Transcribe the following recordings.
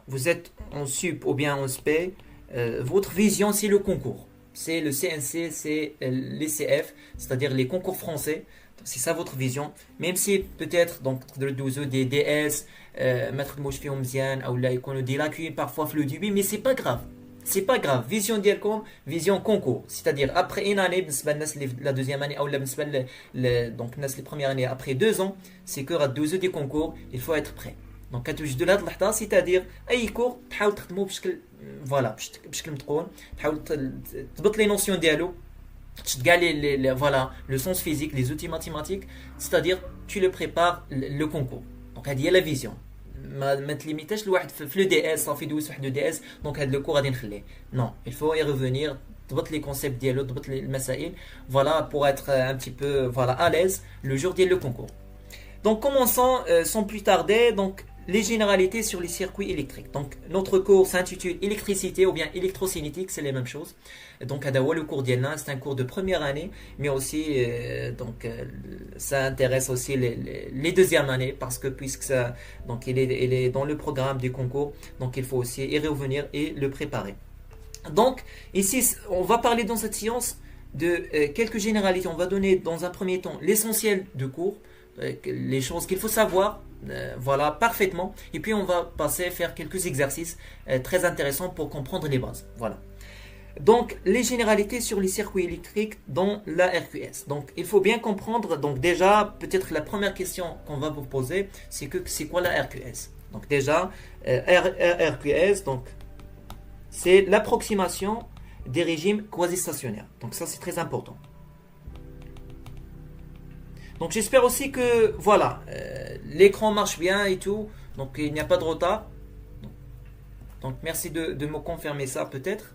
vous êtes en sup ou bien en spé, votre vision c'est le concours. C'est le CNC, c'est les CF, c'est-à-dire les concours français. C'est ça votre vision. Même si peut-être donc des DS, mettre الموش فيهم مزيان او لا يكونوا des lacunes parfois في le début, mais c'est pas grave. C'est pas grave. Vision ديالكم vision concours. C'est-à-dire après une année بالنسبه للناس اللي la deuxième année ou بالنسبه donc الناس les premières années après 2 ans, c'est que à 2 ans des concours, il faut être prêt. دونك كتوجدوا لهاد اللحظه سيتادير اي كور تحاول تخدموا بشكل فوالا بشكل متقون تحاول تضبط لي نوسيون ديالو تشد كاع لي فوالا لو سونس فيزيك لي زوتي ماتيماتيك سيتادير tu le prépares le concours دونك هذه هي لا فيزيون ما تليميتاش لواحد في لو دي اس صافي دوز واحد لو دي اس دونك هاد لو كور غادي نخليه نو il faut y revenir تضبط لي كونسيبت ديالو تضبط لي المسائل فوالا pour être un petit peu voilà à l'aise le jour ديال le concours. Donc commençons sans plus tarder donc les généralités sur les circuits électriques. Donc notre cours s'intitule électricité ou bien électrocinétique, c'est les mêmes choses. Donc le cours d'Yelna, c'est un cours de première année, mais aussi ça intéresse aussi les deuxièmes années parce que puisque ça donc il est dans le programme des concours, donc il faut aussi y revenir et le préparer. Donc ici on va parler dans cette séance de quelques généralités. On va donner dans un premier temps l'essentiel du cours, les choses qu'il faut savoir voilà parfaitement, et puis on va passer à faire quelques exercices très intéressants pour comprendre les bases. Voilà. Donc les généralités sur les circuits électriques dans la RQS. Donc il faut bien comprendre, donc déjà peut-être la première question qu'on va vous poser, c'est que c'est quoi la RQS. Donc déjà RQS, donc c'est l'approximation des régimes quasi-stationnaires. Donc ça c'est très important. Donc j'espère aussi que voilà l'écran marche bien et tout, donc il n'y a pas de retard. Donc merci de me confirmer ça peut-être.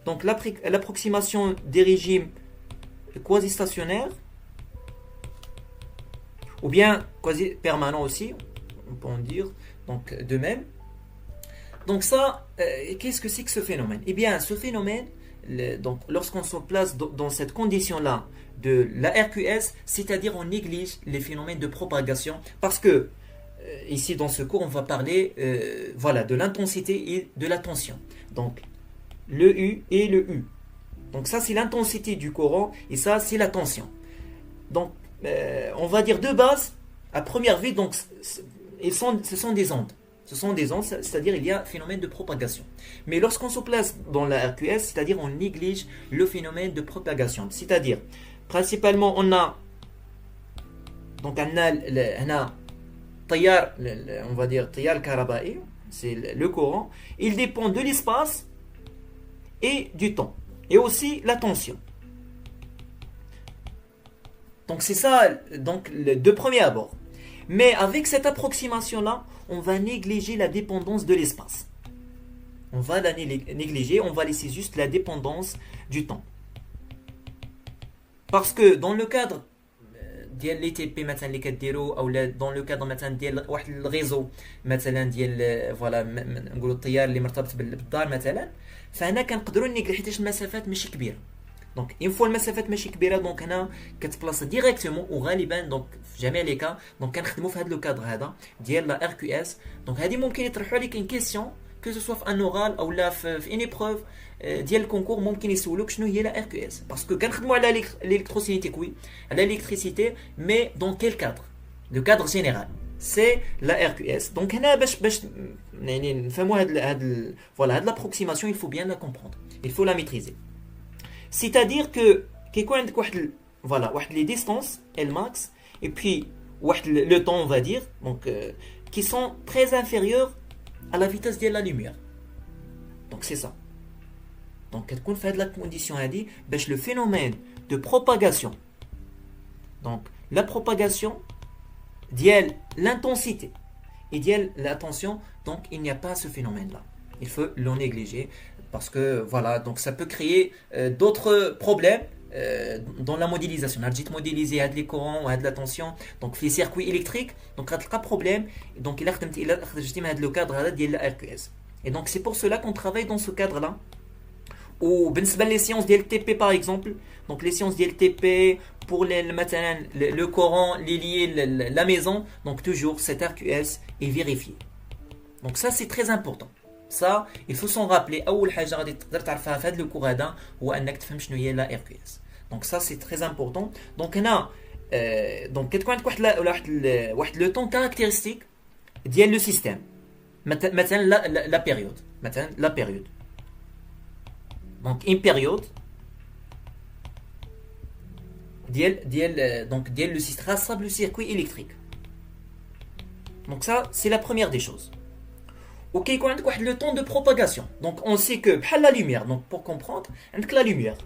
Donc l'approximation des régimes quasi-stationnaires ou bien quasi-permanents aussi, on peut en dire donc de même. Donc ça, qu'est-ce que c'est que ce phénomène? Eh bien ce phénomène, donc lorsqu'on se place dans cette condition-là de la RQS, c'est-à-dire on néglige les phénomènes de propagation parce que ici dans ce cours on va parler voilà, de l'intensité et de la tension. Donc le U et le U. Donc ça c'est l'intensité du courant et ça c'est la tension. Donc on va dire de base, à première vue, donc ce sont des ondes. Ce sont des ondes, c'est-à-dire il y a un phénomène de propagation. Mais lorsqu'on se place dans la RQS, c'est-à-dire on néglige le phénomène de propagation. C'est-à-dire, principalement, on a donc on a tayar, on va dire tayar karabaï, c'est le courant. Il dépend de l'espace et du temps, et aussi la tension. Donc c'est ça, donc de premier abord. Mais avec cette approximation-là, on va négliger la dépendance de l'espace. On va la négliger, on va laisser juste la dépendance du temps. Parce que dans le cadre ديال لي تي بي مثلا اللي كديروا او dans le cadre مثلا ديال واحد الريزو مثلا ديال فوالا نقولوا التيار اللي مرتبط بالدار مثلا فهنا كنقدروا نيكل حيت المسافات ماشي كبيره دونك اون فوا المسافات ماشي كبيره دونك هنا كتبلاصا ديريكتومون وغالبا دونك في جميع لي كا دونك كنخدموا في هذا لو كادر هذا ديال لا ار كيو اس دونك هذه ممكن يطرحوا عليك ان كيسيون que ce soit في ان اورال او لا في ان ايبروف ديال الكونكور ممكن يسولوك شنو هي لا ار كيو اس باسكو كنخدموا على الالكتروسينيتيك وي على الالكتريسيتي مي دون كيل كادر لو كادر جينيرال سي لا ار كيو اس دونك هنا باش يعني نفهموا هاد فوالا هاد لابروكسيماسيون il faut bien la comprendre il faut la maîtriser c'est-à-dire que كيكون عندك واحد فوالا واحد لي ديستانس ال ماكس et puis واحد le temps on va dire donc qui sont très inférieurs à la vitesse de la lumière. Donc c'est ça. Donc كتكون في هاد la condition هادي باش le phénomène de propagation. Donc la propagation ديال l'intensité et ديال la tension, donc il n'y a pas ce phénomène là. Il faut l'en négliger parce que voilà, donc ça peut créer d'autres problèmes dans la modélisation. On a modéliser les courants ou la tension donc les circuits électriques donc il y a problème donc il a le cadre de la RQS et donc c'est pour cela qu'on travaille dans ce cadre là ou les séances d'LTP par exemple donc les séances d'LTP pour le courant lié la maison donc toujours cette RQS est vérifiée Donc ça c'est très important. Ça il faut s'en rappeler. اول حاجه غادي تقدر تعرفها في هذا الكور هذا هو انك تفهم شنو هي لا ار كيو اس. دونك ça c'est très important. دونك هنا دونك كتكون عندك واحد لو طون كاركتيرستيك ديال لو سيستيم. مثلا لا بيريود، مثلا لا بيريود. دونك une période ديال le système traçable le circuit électrique. Donc ça c'est la première des choses. OK, يكون عندك واحد le temps de propagation. Donc on sait que بحال la lumière. Donc pour comprendre عندك la lumière.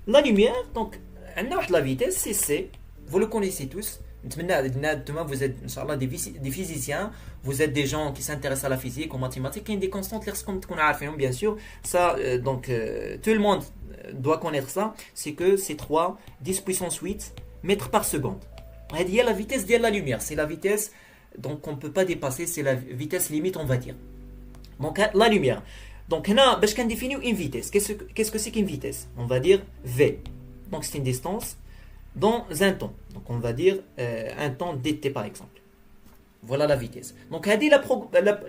La lumière donc عندنا واحد la vitesse c'est c. Vous le connaissez tous. Demain vous êtes inchallah des physiciens, vous êtes des gens qui s'intéressent à la physique, aux mathématiques, il y a des constantes qu'on a bien sûr. Ça tout le monde doit connaître ça, c'est que c'est 3 10 puissance 8 mètres par seconde. Il y a la vitesse de la lumière, c'est la vitesse donc on ne peut pas dépasser, c'est la vitesse limite on va dire. Donc la lumière. Donc là, باش كنديفينيو une vitesse. Qu'est-ce que c'est qu'une vitesse? On va dire v. Donc c'est une distance dans un temps. Donc on va dire un temps dt par exemple. Voilà la vitesse. Donc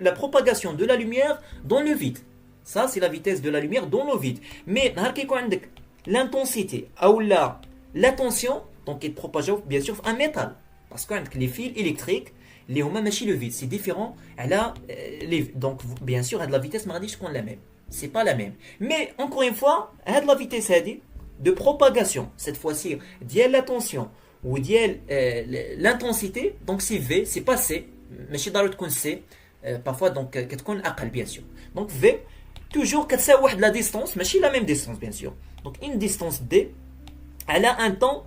la propagation de la lumière dans le vide. Ça c'est la vitesse de la lumière dans le vide. Mais l'intensité ou l'attention donc il propage bien sûr un métal parce que les fils électriques les huma machi le vide, c'est différent. Donc bien sûr la vitesse ما غاديش تكون la même. C'est pas la même. Mais encore une fois, la vitesse de propagation cette fois-ci ديال la tension ou ديال l'intensité donc c'est v, c'est pas c. ماشي ضروري تكون c. Parfois donc كتكون اقل bien sûr. Donc v toujours كتساوي واحد la distance ماشي la même distance bien sûr. Donc une distance d elle a un temps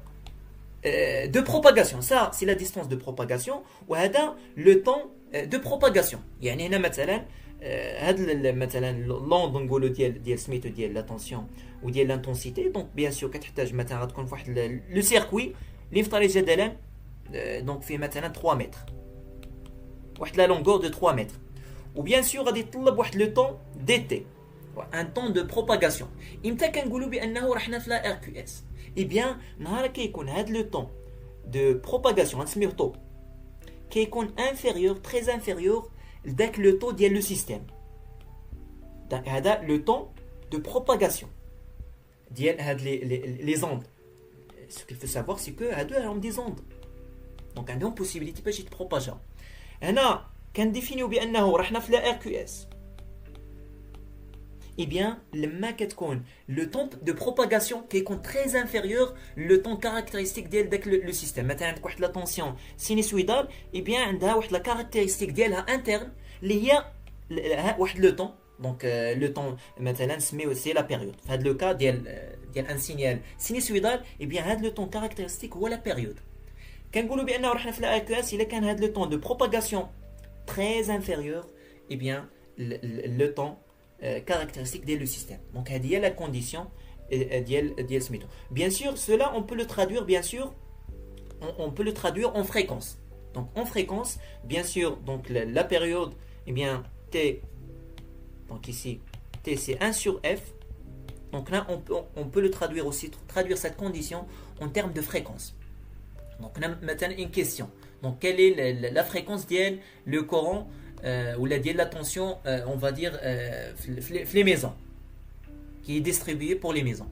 de propagation. Ça c'est la distance de propagation وهذا le temps de propagation. يعني هنا مثلا هذا مثلا لوند نقولوا ديال سميتو ديال لاتونسيون وديال لانتونسيتي. دونك بيان سور كتحتاج مثلا غتكون فواحد لو سيركوي اللي نفترض جدلا دونك فيه مثلا 3 متر، واحد لا لونغور دو 3 متر، وبيان سور غادي يطلب واحد لو طون دي تي ان طون دو بروباغاسيون. امتى كنقولوا بانه راه حنا في لا ار كيو اس؟ اي بيان نهار كيكون هذا لو طون دو بروباغاسيون غنسميوه طو كيكون انفيريور تري انفيريور لذاك لو طو ديال لو سيستيم. هذا لو طون دو بروباغاسيون ديال هاد لي زوند. Ce qu'il faut savoir c'est que هادو راهم دي زوند دونك عندهم بوسيبيليتي باش يتبروباجا. هنا كنديفينيو بانه راه حنا في لا ار كيو اس. Eh bien, لما كتكون le temps de propagation كيكون très inférieur le temps caractéristique ديال داك le système. مثلا عندك واحد لا tension sinusoïdale, eh bien عندها واحد la caractéristique ديالها interne اللي هي واحد le temps. Donc le temps مثلا نسميو سي la période. في هذا le cas ديال un signal sinusoïdal, eh bien هذا le temps caractéristique هو la période. كنقولوا بانه راه حنا في لا AQS الا كان هذا le temps de propagation très inférieur, eh bien le temps caractéristique de le système. Donc il y a la condition ديال سميتو. Bien sûr, cela on peut le traduire bien sûr on peut le traduire en fréquence. Donc en fréquence, bien sûr, donc la période eh bien t donc ici t c'est 1 sur f. Donc là on peut le traduire aussi traduire cette condition en termes de fréquence. Donc on a maintenant une question. Donc quelle est la fréquence ديال le courant ou la tension on va dire les maisons qui est distribuée pour les maisons.